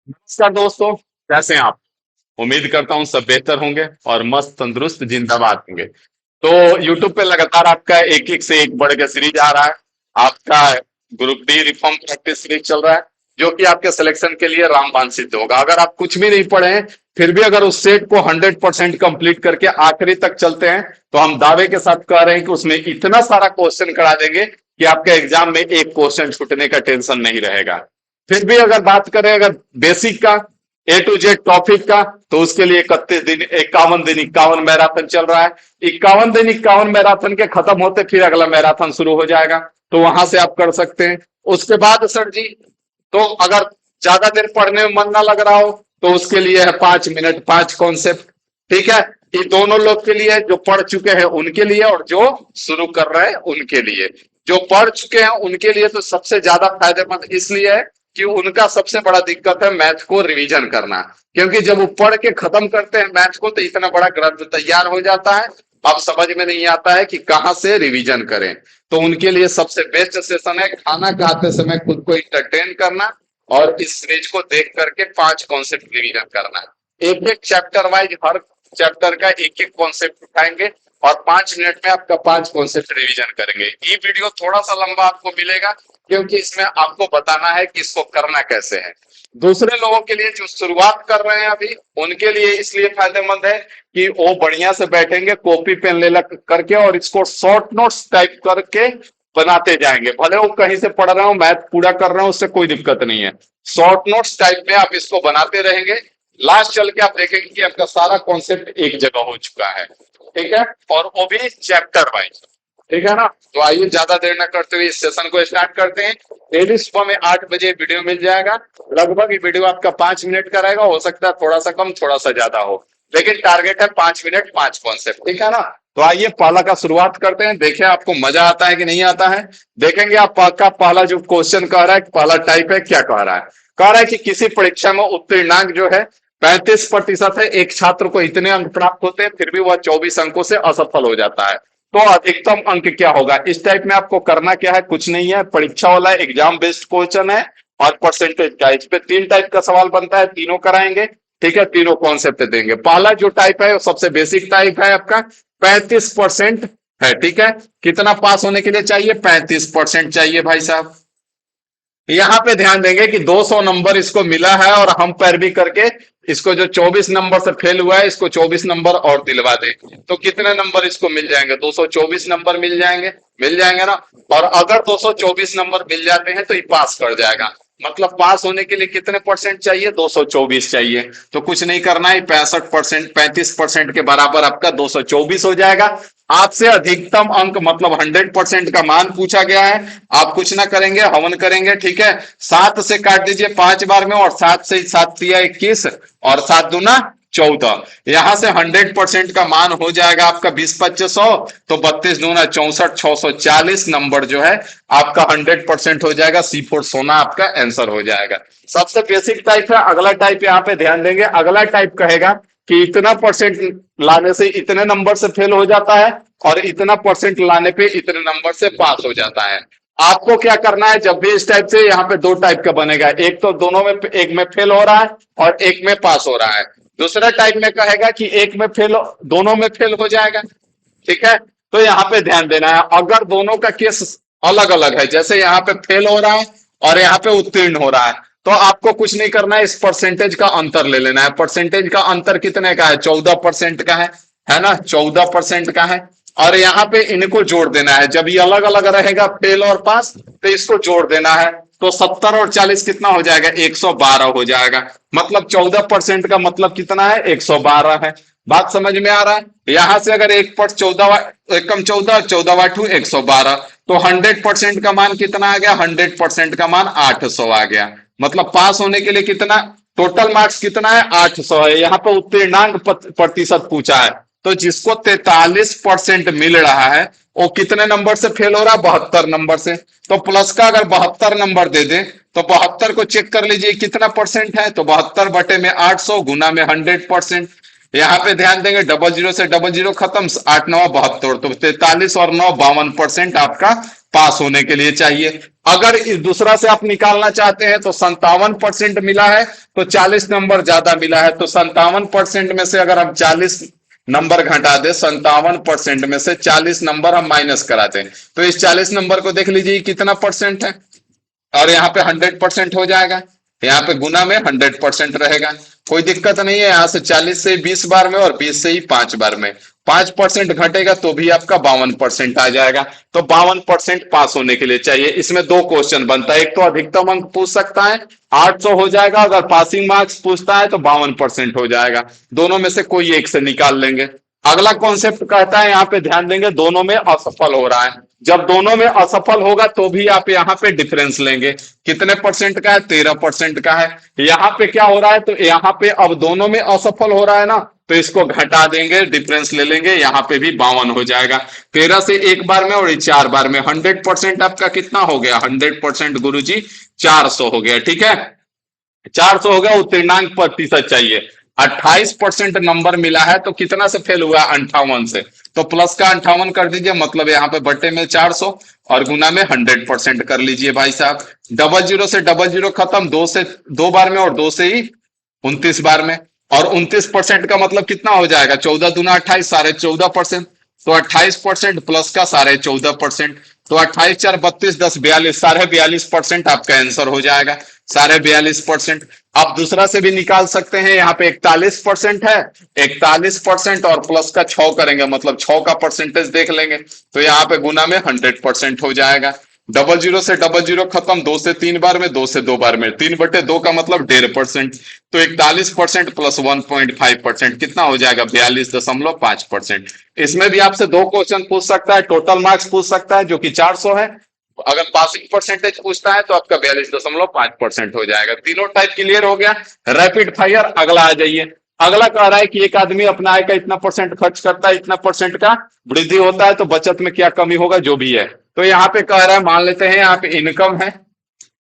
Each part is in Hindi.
नमस्कार दोस्तों, कैसे हैं आप? उम्मीद करता हूँ सब बेहतर होंगे और मस्त तंदुरुस्त जिंदाबाद होंगे। तो YouTube पे लगातार आपका एक एक से एक बढ़ के सीरीज आ रहा है। आपका group D reform practice series चल रहा है, जो कि आपके सिलेक्शन के लिए रामबाण सिद्ध होगा। अगर आप कुछ भी नहीं पढ़े हैं, फिर भी अगर उस सेट को 100% कंप्लीट करके आखिरी तक चलते हैं, तो हम दावे के साथ कह रहे हैं कि उसमें इतना सारा क्वेश्चन करा देंगे कि आपके एग्जाम में एक क्वेश्चन छूटने का टेंशन नहीं रहेगा। फिर भी अगर बात करें अगर बेसिक का, A to Z टॉपिक का, तो उसके लिए 31 दिन 51 दिन 51 मैराथन चल रहा है। 51 दिन 51 मैराथन के खत्म होते फिर अगला मैराथन शुरू हो जाएगा, तो वहां से आप कर सकते हैं। उसके बाद सर जी, तो अगर ज्यादा देर पढ़ने में मन ना लग रहा हो, तो उसके लिए है 5 मिनट 5 कॉन्सेप्ट। ठीक है, ये दोनों लोग के लिए, जो पढ़ चुके हैं उनके लिए और जो शुरू कर रहे हैं उनके लिए। जो पढ़ चुके हैं उनके लिए तो सबसे ज्यादा फायदेमंद इसलिए है कि उनका सबसे बड़ा दिक्कत है मैथ को रिवीजन करना। क्योंकि जब वो पढ़ के खत्म करते हैं मैथ को, तो इतना बड़ा ग्रंथ तैयार हो जाता है, अब समझ में नहीं आता है कि कहाँ से रिवीजन करें। तो उनके लिए सबसे बेस्ट सेशन है खाना खाते समय खुद को इंटरटेन करना और इस सीरीज को देख करके 5 कॉन्सेप्ट रिवीजन करना। एक एक चैप्टर वाइज हर चैप्टर का एक एक कॉन्सेप्ट उठाएंगे और 5 मिनट में आपका 5 कॉन्सेप्ट रिवीजन करेंगे। ये वीडियो थोड़ा सा लंबा आपको मिलेगा, क्योंकि इसमें आपको बताना है कि इसको करना कैसे है। दूसरे लोगों के लिए जो शुरुआत कर रहे हैं अभी, उनके लिए इसलिए फायदेमंद है कि वो बढ़िया से बैठेंगे कॉपी पेन ले करके और इसको शॉर्ट नोट्स टाइप करके बनाते जाएंगे। भले वो कहीं से पढ़ रहे हो, मैथ पूरा कर रहे हो, उससे कोई दिक्कत नहीं है। शॉर्ट नोट्स टाइप में आप इसको बनाते रहेंगे, लास्ट चल के आप देखेंगे कि आपका सारा कॉन्सेप्ट एक जगह हो चुका है। ठीक है, और वो भी चैप्टर वाइज। ठीक है ना? तो आइए ज्यादा देर न करते हुए इस सेशन को स्टार्ट करते हैं। डेली सुबह में 8 बजे वीडियो मिल जाएगा। लगभग ये वीडियो आपका 5 मिनट का रहेगा, हो सकता है थोड़ा सा कम थोड़ा सा ज्यादा हो, लेकिन टारगेट है 5 मिनट 5 कॉन्सेप्ट। ठीक है ना? तो आइए पहला का शुरुआत करते हैं, देखें आपको मजा आता है कि नहीं आता है। देखेंगे आप का पहला जो क्वेश्चन कह रहा है, पहला टाइप है, क्या कह रहा है? कह रहा है कि किसी परीक्षा में उत्तीर्णांक जो है 35% है, एक छात्र को इतने अंक प्राप्त होते हैं, फिर भी वह 24 अंकों से असफल हो जाता है, तो अधिकतम अंक क्या होगा? इस टाइप में आपको करना क्या है, कुछ नहीं है, परीक्षा वाला एग्जाम बेस्ड क्वेश्चन है और परसेंटेज का। इस पे 3 टाइप का सवाल बनता है, तीनों कराएंगे। ठीक है, तीनों कॉन्सेप्ट देंगे। पहला जो टाइप है वो सबसे बेसिक टाइप है आपका, 35% है। ठीक है, कितना पास होने के लिए चाहिए? 35% चाहिए भाई साहब। यहाँ पे ध्यान देंगे कि 200 नंबर इसको मिला है और हम पैरवी करके इसको जो 24 नंबर से फेल हुआ है, इसको 24 नंबर और दिलवा दे, तो कितने नंबर इसको मिल जाएंगे? 224 नंबर मिल जाएंगे। मिल जाएंगे ना? और अगर 224 नंबर मिल जाते हैं तो ये पास कर जाएगा। मतलब पास होने के लिए कितने परसेंट चाहिए? 224 चाहिए। तो कुछ नहीं करना है, 65% 35% के बराबर आपका 224 हो जाएगा। आपसे अधिकतम अंक मतलब 100% का मान पूछा गया है। आप कुछ ना करेंगे, हवन करेंगे। ठीक है, 7 से काट दीजिए 5 बार में, और 7 से 7 दिया 21 और 7 दूना 14। यहां से 100% का मान हो जाएगा आपका 20-2500, तो 32 दूना 64, 640 नंबर जो है आपका 100% हो जाएगा। C4 सोना आपका आंसर हो जाएगा। सबसे बेसिक टाइप है। अगला टाइप यहाँ पे ध्यान देंगे, अगला टाइप कहेगा कि इतना परसेंट लाने से इतने नंबर से फेल हो जाता है और इतना परसेंट लाने पे इतने नंबर से पास हो जाता है। आपको क्या करना है, जब भी इस टाइप से, यहाँ पे 2 टाइप का बनेगा, एक तो दोनों में, एक में फेल हो रहा है और एक में पास हो रहा है। दूसरा टाइप में कहेगा कि एक में फेल, दोनों में फेल हो जाएगा। ठीक है, तो यहाँ पे ध्यान देना है, अगर दोनों का केस अलग अलग है, जैसे यहाँ पे फेल हो रहा है और यहाँ पे उत्तीर्ण हो रहा है, तो आपको कुछ नहीं करना है, इस परसेंटेज का अंतर ले लेना है। परसेंटेज का अंतर कितने का है? 14% का है ना? 14% का है। और यहाँ पे इनको जोड़ देना है। जब ये अलग अलग रहेगा फेल और पास, तो इसको जोड़ देना है। तो 70 और 40 कितना हो जाएगा? 112 हो जाएगा। मतलब 14% का मतलब कितना है? 112 है। बात समझ में आ रहा है? यहां से अगर 1/14 एकम 14, 14 112, तो 100% का मान कितना आ गया? 100% का मान 800 आ गया। मतलब पास होने के लिए कितना, टोटल मार्क्स कितना है? 800 है। यहाँ पे उत्तीर्णांक प्रतिशत पूछा है, तो जिसको 43% मिल रहा है, वो कितने नंबर से फेल हो रहा है? 72 नंबर से। तो प्लस का अगर 72 नंबर दे दे, तो 72 को चेक कर लीजिए कितना परसेंट है, तो 72 बटे में 800 गुना में 100%। यहाँ पे ध्यान देंगे, डबल जीरो से डबल जीरो खत्म, 8 9 72, तो 43 और 9 52% आपका पास होने के लिए चाहिए। अगर इस दूसरा से आप निकालना चाहते हैं तो 57% मिला है, तो 40 नंबर ज्यादा मिला है, तो 57% में से अगर हम 40 नंबर घटा दे, 57% में से 40 नंबर हम माइनस करा दें, तो इस 40 नंबर को देख लीजिए कितना परसेंट है, और यहाँ पे 100% हो जाएगा, यहाँ पे गुना में 100% रहेगा। कोई दिक्कत नहीं है, यहाँ से 40 से 20 बार में और 20 से ही 5 बार में 5% घटेगा तो भी आपका 52% आ जाएगा। तो 52% पास होने के लिए चाहिए। इसमें दो क्वेश्चन बनता है, एक तो अधिकतम अंक पूछ सकता है 800 हो जाएगा, अगर पासिंग मार्क्स पूछता है तो 52% हो जाएगा। दोनों में से कोई एक से निकाल लेंगे। अगला कॉन्सेप्ट कहता है, यहाँ पे ध्यान देंगे, दोनों में असफल हो रहा है। जब दोनों में असफल होगा तो भी आप यहाँ पे डिफरेंस लेंगे। कितने परसेंट का है? 13% का है। यहाँ पे क्या हो रहा है? तो यहाँ पे अब दोनों में असफल हो रहा है ना, तो इसको घटा देंगे, डिफरेंस ले लेंगे, यहाँ पे भी 52 हो जाएगा। 13 से एक बार में और 4 बार में 100% आपका कितना हो गया? 100% गुरुजी 400 हो गया। ठीक है, 400 हो गया। उत्तीर्णांक प्रतिशत चाहिए, 28% नंबर मिला है, तो कितना से फेल हुआ? 58 से। तो प्लस का 58 कर दीजिए, मतलब यहाँ पे बट्टे में 400 और गुना में 100% कर लीजिए भाई साहब। डबल जीरो से डबल जीरो खत्म, दो से दो बार में और दो से ही 29 बार में, और 29% का मतलब कितना हो जाएगा? 14 दूना 28, 14.5%। तो 28% प्लस का 14.5%, तो 28 4 32, 10 42, 42.5% आपका आंसर हो जाएगा। 42.5%। आप दूसरा से भी निकाल सकते हैं, यहाँ पे 41% है, 41% और प्लस का 6 करेंगे, मतलब 6 का परसेंटेज देख लेंगे, तो यहाँ पे गुना में 100% हो जाएगा। डबल जीरो से डबल जीरो खत्म, दो से तीन बार में, दो से दो बार में, 3/2 का मतलब 1.5%। तो 41% प्लस 1.5% कितना हो जाएगा? 42.5%। इसमें भी आपसे दो क्वेश्चन पूछ सकता है, टोटल मार्क्स पूछ सकता है जो कि 400 है। अगर पासिंग परसेंटेज पूछता है तो आपका 42.5% हो जाएगा। तीनों टाइप क्लियर हो गया। रैपिड फायर अगला आ जाइए। अगला कह रहा है कि एक आदमी अपना आय का इतना परसेंट खर्च करता है, इतना परसेंट का वृद्धि होता है, तो बचत में क्या कमी होगा? जो भी है, तो यहाँ पे कह रहा है, मान लेते हैं यहाँ पे इनकम है,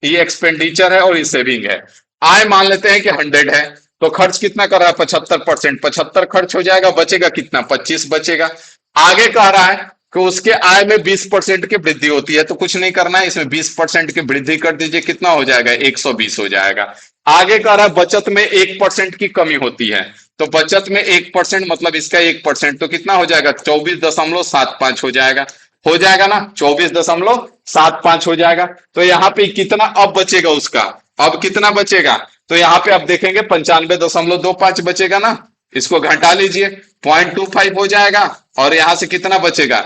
ये एक्सपेंडिचर है और ये सेविंग है। आय मान लेते हैं कि 100 है, तो खर्च कितना कर रहा है? 75%। 75 खर्च हो जाएगा, बचेगा कितना? 25 बचेगा। आगे कह रहा है कि उसके आय में 20% की वृद्धि होती है, तो कुछ नहीं करना है, इसमें 20% की वृद्धि कर दीजिए, कितना हो जाएगा? 120 हो जाएगा। आगे कह रहा है बचत में 1% की कमी होती है, तो बचत में 1% मतलब इसका 1%, तो कितना हो जाएगा? 24.75 हो जाएगा। हो जाएगा ना, 24.75 हो जाएगा। तो यहाँ पे कितना अब बचेगा उसका? अब कितना बचेगा? तो यहाँ पे आप देखेंगे 95.25 बचेगा ना, इसको घटा लीजिए, 0.25 हो जाएगा। और यहां से कितना बचेगा?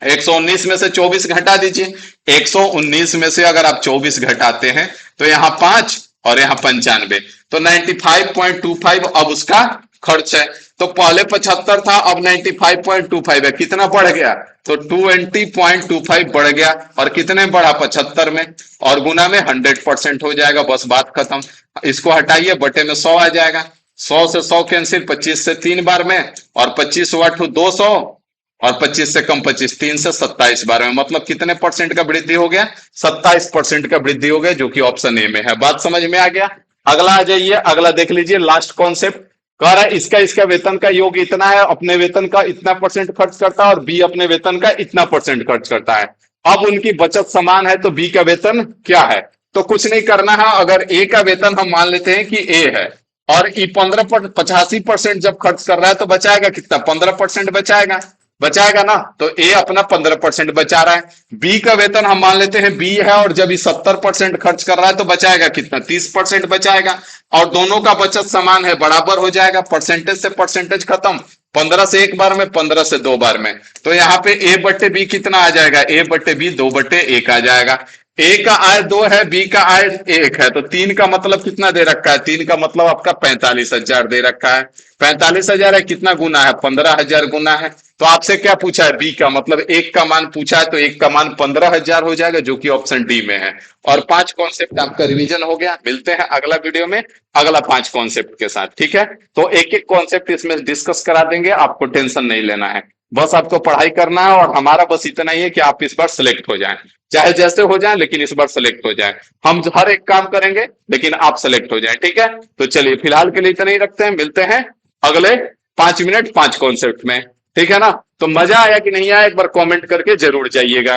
119 में से 24 घटा दीजिए। 119 में से अगर आप 24 घटाते हैं तो यहाँ 5 और यहाँ 95, तो 95.25 अब उसका खर्च है। तो पहले 75 था, अब 95.25 है, कितना बढ़ गया? तो 20.25 बढ़ गया, और कितने बढ़ा? 75 में, और गुना में 100% हो जाएगा। बस बात खत्म। इसको हटाइए, बटे में 100 आ जाएगा। 100 से 100 कैंसिल, 25 से 3 बार में, और 25 हुआ 200, और 25 से कम 25, 3 से 27 बार में, मतलब कितने परसेंट का वृद्धि हो गया? 27% का वृद्धि हो गया, जो कि ऑप्शन ए में है। बात समझ में आ गया? अगला आ जाइए, अगला देख लीजिए, लास्ट कॉन्सेप्ट कह रहा है इसका वेतन का योग इतना है, अपने वेतन का इतना परसेंट खर्च करता है, और बी अपने वेतन का इतना परसेंट खर्च करता है। अब उनकी बचत समान है, तो बी का वेतन क्या है? तो कुछ नहीं करना है। अगर ए का वेतन हम मान लेते हैं कि ए है, और ई 85% जब खर्च कर रहा है, तो बचाएगा कितना? 15% बचाएगा। बचाएगा ना, तो ए अपना 15% बचा रहा है। बी का वेतन हम मान लेते हैं बी है, और जब ये 70% खर्च कर रहा है, तो बचाएगा कितना? 30% बचाएगा। और दोनों का बचत समान है, बराबर हो जाएगा, परसेंटेज से परसेंटेज खत्म। 15 से एक बार में, 15 से दो बार में, तो यहाँ पे ए बट्टे बी कितना आ जाएगा? ए बट्टे बी 2/1 आ जाएगा। ए का आय 2 है, बी का आय 1 है, तो 3 का मतलब कितना दे रखा है? 3 का मतलब आपका 45,000 दे रखा है। 45,000 है, कितना गुना है? 15,000 गुना है। तो आपसे क्या पूछा है? बी का मतलब 1 का मान पूछा है, तो 1 का मान 15,000 हो जाएगा, जो कि ऑप्शन डी में है। और 5 कॉन्सेप्ट आपका रिवीजन हो गया। मिलते हैं अगला वीडियो में अगला 5 कॉन्सेप्ट के साथ, ठीक है? तो एक एक कॉन्सेप्ट इसमें डिस्कस करा देंगे, आपको टेंशन नहीं लेना है, बस आपको पढ़ाई करना है। और हमारा बस इतना ही है कि आप इस बार सिलेक्ट हो जाएं, चाहे जैसे हो जाए, लेकिन इस बार सेलेक्ट हो जाए। हम हर एक काम करेंगे, लेकिन आप सेलेक्ट हो जाए, ठीक है? तो चलिए फिलहाल के लिए इतना ही रखते हैं, मिलते हैं अगले 5 मिनट 5 कॉन्सेप्ट में, ठीक है ना? तो मजा आया कि नहीं आया, एक बार कमेंट करके जरूर जाइएगा।